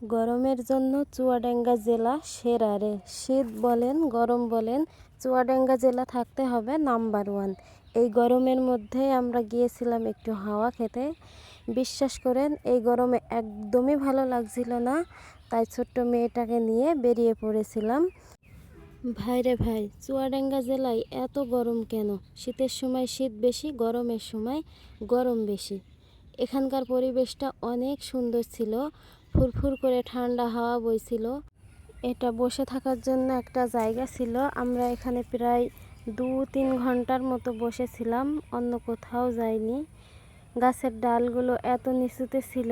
গরমের জন্য চুয়াডাঙ্গা জেলা সেরা রে। শীত বলেন গরম বলেন, চুয়াডাঙ্গা জেলা থাকতে হবে নাম্বার ওয়ান। এই গরমের মধ্যে আমরা গিয়েছিলাম একটু হাওয়া খেতে। বিশ্বাস করেন এই গরমে একদমই ভালো লাগছিল না, তাই ছোট্ট মেয়েটাকে নিয়ে বেরিয়ে পড়েছিলাম। ভাইরে ভাই, চুয়াডাঙ্গা জেলায় এত গরম কেন? শীতের সময় শীত বেশি, গরমের সময় গরম বেশি। এখানকার পরিবেশটা অনেক সুন্দর ছিল, ফুরফুর করে ঠান্ডা হাওয়া বইছিল। এটা বসে থাকার জন্য একটা জায়গা ছিল। আমরা এখানে প্রায় 2-3 ঘন্টার মতো বসেছিলাম, অন্য কোথাও যাইনি। গাছের ডালগুলো এত নিচুতে ছিল,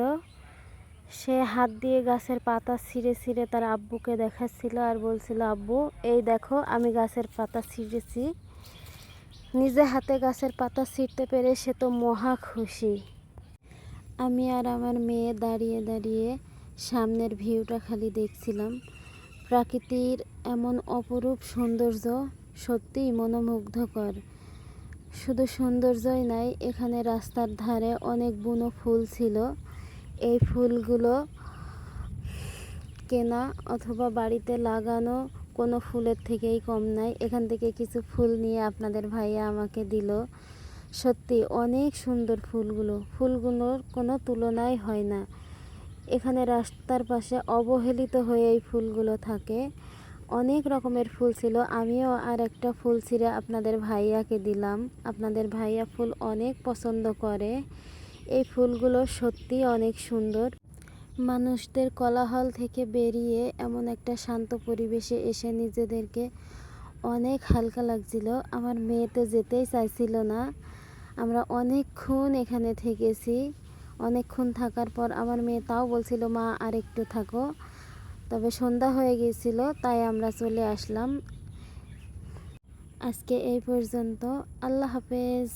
সে হাত দিয়ে গাছের পাতা ছিঁড়ে ছিঁড়ে তার আব্বুকে দেখাচ্ছিল আর বলছিল, আব্বু এই দেখো আমি গাছের পাতা ছিঁড়েছি। নিজে হাতে গাছের পাতা ছিঁড়তে পেরে সে তো মহা খুশি। আমি আর আমার মেয়ে দাঁড়িয়ে দাঁড়িয়ে সামনের ভিউটা খালি দেখছিলাম। প্রকৃতির এমন অপরূপ সৌন্দর্য সত্যিই মনোমুগ্ধকর। শুধু সৌন্দর্যই নাই, এখানে রাস্তার ধারে অনেক বুনো ফুল ছিল। এই ফুলগুলো কেনা অথবা বাড়িতে লাগানো কোনো ফুলের থেকেই কম নাই। এখান থেকে কিছু ফুল নিয়ে আপনাদের ভাইয়া আমাকে দিল। সত্যি অনেক সুন্দর ফুলগুলোর কোনো তুলনাই হয় না। এখানে রাস্তার পাশে অবহেলিত হয়ে এই ফুলগুলো থাকে। অনেক রকমের ফুল ছিল। আমিও আর একটা ফুল ছিঁড়ে আপনাদের ভাইয়াকে দিলাম। আপনাদের ভাইয়া ফুল অনেক পছন্দ করে। এই ফুলগুলো সত্যি অনেক সুন্দর। মানুষদের কোলাহল থেকে বেরিয়ে এমন একটা শান্ত পরিবেশে এসে নিজেদেরকে অনেক হালকা লাগছিল। আমার মেয়ে তো যেতেই চাইছিল না। আমরা অনেকক্ষণ এখানে থেকেছি। অনেকক্ষণ থাকার পর আমার মেয়ে তাও বলছিল, মা আর একটু থাকো। তবে সন্ধ্যা হয়ে গিয়েছিল, তাই আমরা চলে আসলাম। আজকে এই পর্যন্ত। আল্লাহ হাফেজ।